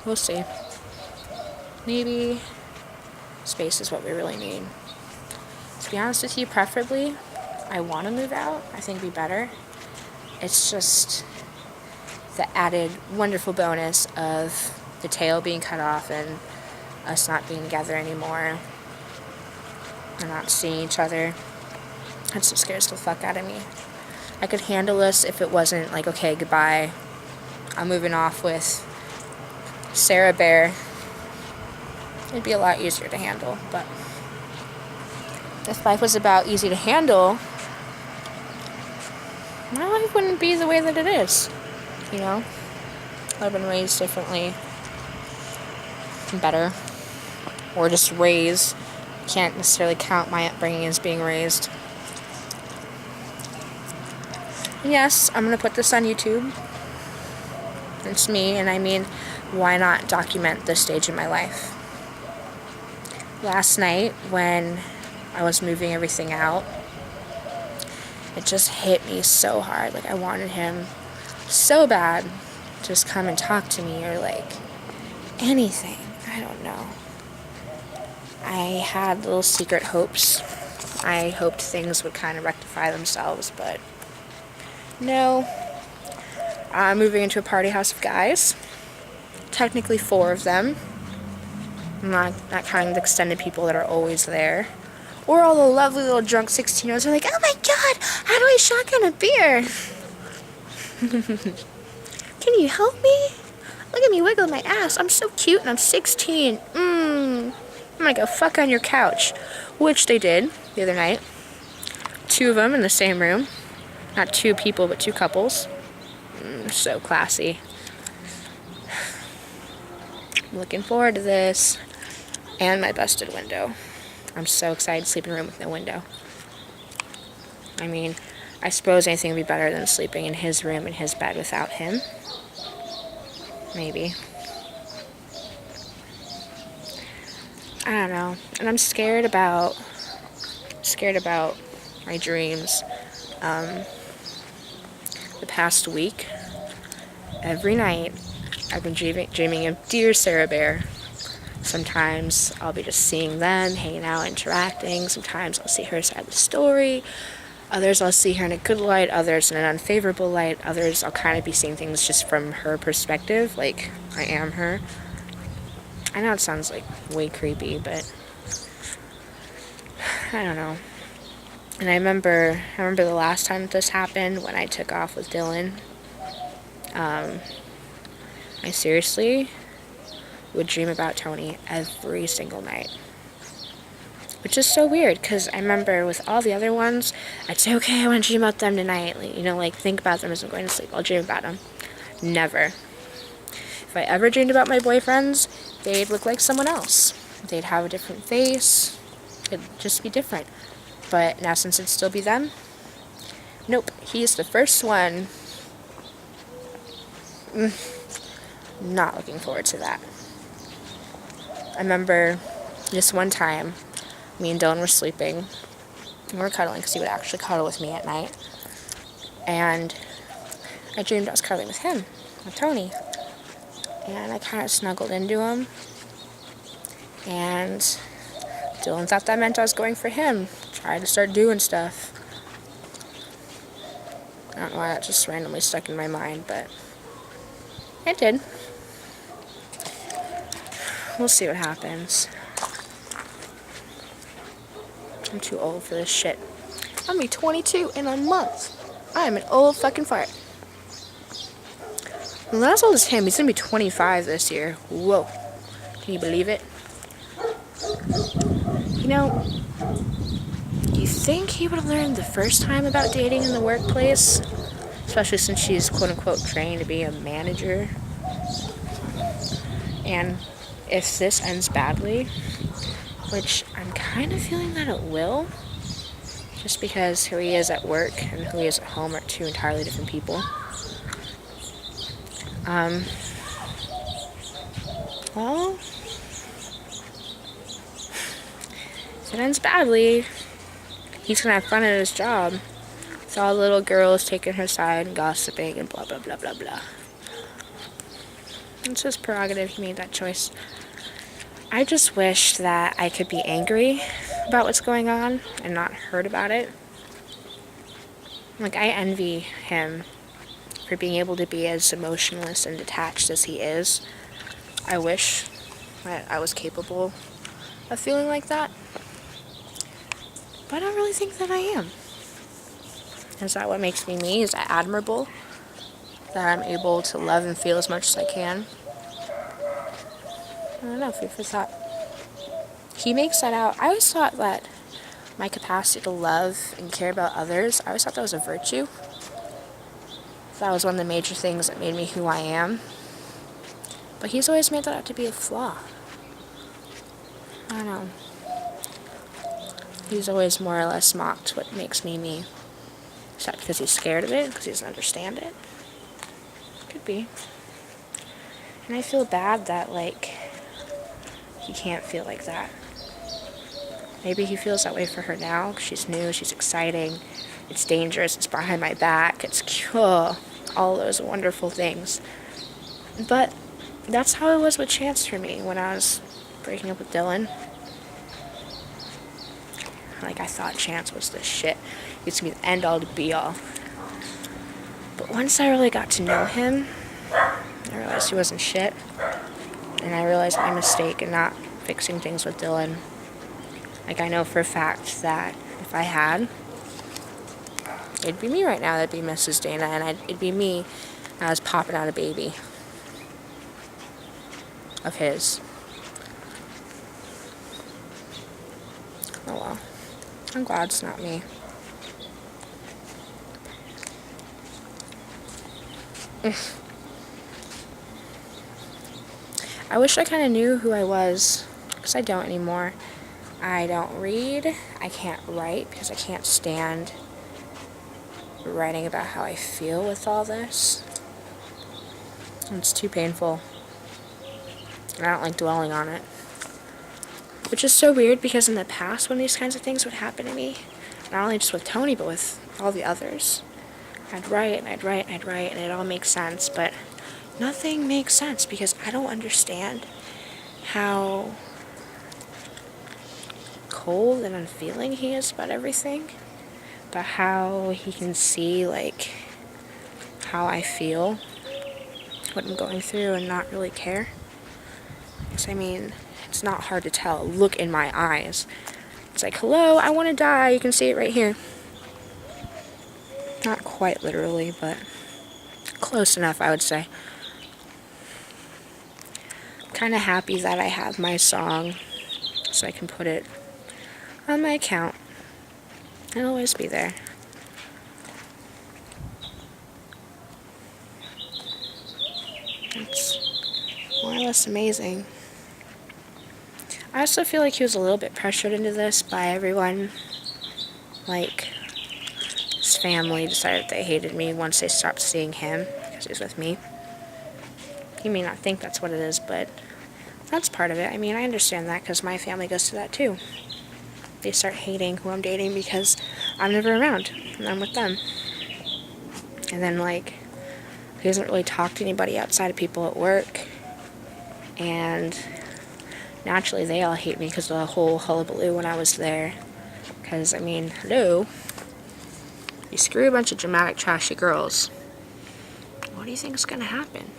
We'll see. Maybe space is what we really need. To be honest with you, preferably, I want to move out. I think it'd be better. It's just the added wonderful bonus of the tail being cut off and us not being together anymore and not seeing each other. That just scares the fuck out of me. I could handle this if it wasn't like, okay, goodbye, I'm moving off with Sarah Bear. It'd be a lot easier to handle, but if life was about easy to handle, my life wouldn't be the way that it is, you know? I've been raised differently, better, or just raised. Can't necessarily count my upbringing as being raised. Yes, I'm gonna put this on YouTube. It's me, and I mean, why not document this stage in my life? Last night, when I was moving everything out, it just hit me so hard. Like, I wanted him so bad to just come and talk to me, or like anything. I don't know. I had little secret hopes. I hoped things would kind of rectify themselves, but no. I'm moving into a party house of guys. Technically 4 of them. I'm not counting the extended people that are always there. Or all the lovely little drunk 16-year-olds are like, oh my god, how do I shotgun a beer? Can you help me? Look at me wiggle my ass. I'm so cute and I'm 16. I'm gonna go fuck on your couch. Which they did the other night. 2 of them in the same room. Not 2 people, but 2 couples. So classy. I'm looking forward to this. And my busted window. I'm so excited to sleep in a room with no window. I mean, I suppose anything would be better than sleeping in his room in his bed without him. Maybe. I don't know. And I'm scared about my dreams. The past week, every night, I've been dreaming of dear Sarah Bear. Sometimes I'll be just seeing them, hanging out, interacting. Sometimes I'll see her side of the story. Others I'll see her in a good light, others in an unfavorable light. Others I'll kind of be seeing things just from her perspective, like I am her. I know it sounds like way creepy, but I don't know. And I remember the last time this happened, when I took off with Dylan. I seriously would dream about Tony every single night. Which is so weird, because I remember with all the other ones, I'd say, okay, I want to dream about them tonight. Like, think about them as I'm going to sleep. I'll dream about them. Never. If I ever dreamed about my boyfriends, they'd look like someone else. They'd have a different face. It'd just be different. But now, since it'd still be them, nope, he's the first one. Not looking forward to that. I remember this one time, me and Dylan were sleeping, and we were cuddling, because he would actually cuddle with me at night, and I dreamed I was cuddling with him, with Tony, and I kind of snuggled into him, and Dylan thought that meant I was going for him, tried to start doing stuff. I don't know why that just randomly stuck in my mind, but it did. We'll see what happens. I'm too old for this shit. I'm gonna be 22 in a month. I am an old fucking fart. Well, not as old as him. He's gonna be 25 this year. Whoa. Can you believe it? You think he would have learned the first time about dating in the workplace? Especially since she's quote-unquote trained to be a manager. And if this ends badly, which I'm kind of feeling that it will, just because who he is at work and who he is at home are 2 entirely different people. Well, if it ends badly, he's gonna have fun at his job. With all the little girls taking her side and gossiping and blah, blah, blah, blah, blah. It's his prerogative. He made that choice. I just wish that I could be angry about what's going on and not hurt about it. Like, I envy him for being able to be as emotionless and detached as he is. I wish that I was capable of feeling like that. But I don't really think that I am. Is that what makes me me? Is that admirable? That I'm able to love and feel as much as I can? I don't know, food for thought. He makes that out. I always thought that my capacity to love and care about others, I always thought that was a virtue. That was one of the major things that made me who I am. But he's always made that out to be a flaw. I don't know. He's always more or less mocked what makes me me. Is that because he's scared of it? Because he doesn't understand it? Could be. And I feel bad that, like, he can't feel like that. Maybe he feels that way for her now, because she's new, she's exciting, it's dangerous, it's behind my back, it's cool, all those wonderful things. But that's how it was with Chance for me when I was breaking up with Dylan. Like, I thought Chance was the shit. He was gonna be the end all to be all. But once I really got to know him, I realized he wasn't shit. And I realized my mistake in not fixing things with Dylan. Like, I know for a fact that if I had, it'd be me right now that'd be Mrs. Dana, and it'd be me that was popping out a baby of his. Oh well. I'm glad it's not me. I wish I kind of knew who I was, because I don't anymore. I don't read, I can't write, because I can't stand writing about how I feel with all this. It's too painful. And I don't like dwelling on it. Which is so weird, because in the past when these kinds of things would happen to me, not only just with Tony, but with all the others, I'd write, and I'd write, and I'd write, and it all makes sense, but nothing makes sense, because I don't understand how cold and unfeeling he is about everything, but how he can see, like, how I feel, what I'm going through, and not really care. Because, I mean, it's not hard to tell. Look in my eyes. It's like, hello, I want to die. You can see it right here. Not quite literally, but close enough, I would say. Kind of happy that I have my song, so I can put it on my account. It'll always be there. It's more or less amazing. I also feel like he was a little bit pressured into this by everyone. Like, his family decided they hated me once they stopped seeing him because he was with me. He may not think that's what it is, but that's part of it. I mean, I understand that because my family goes through that too. They start hating who I'm dating because I'm never around and I'm with them. And then, like, he doesn't really talk to anybody outside of people at work. And naturally, they all hate me because of the whole hullabaloo when I was there. Because, I mean, hello. You screw a bunch of dramatic, trashy girls. What do you think is going to happen?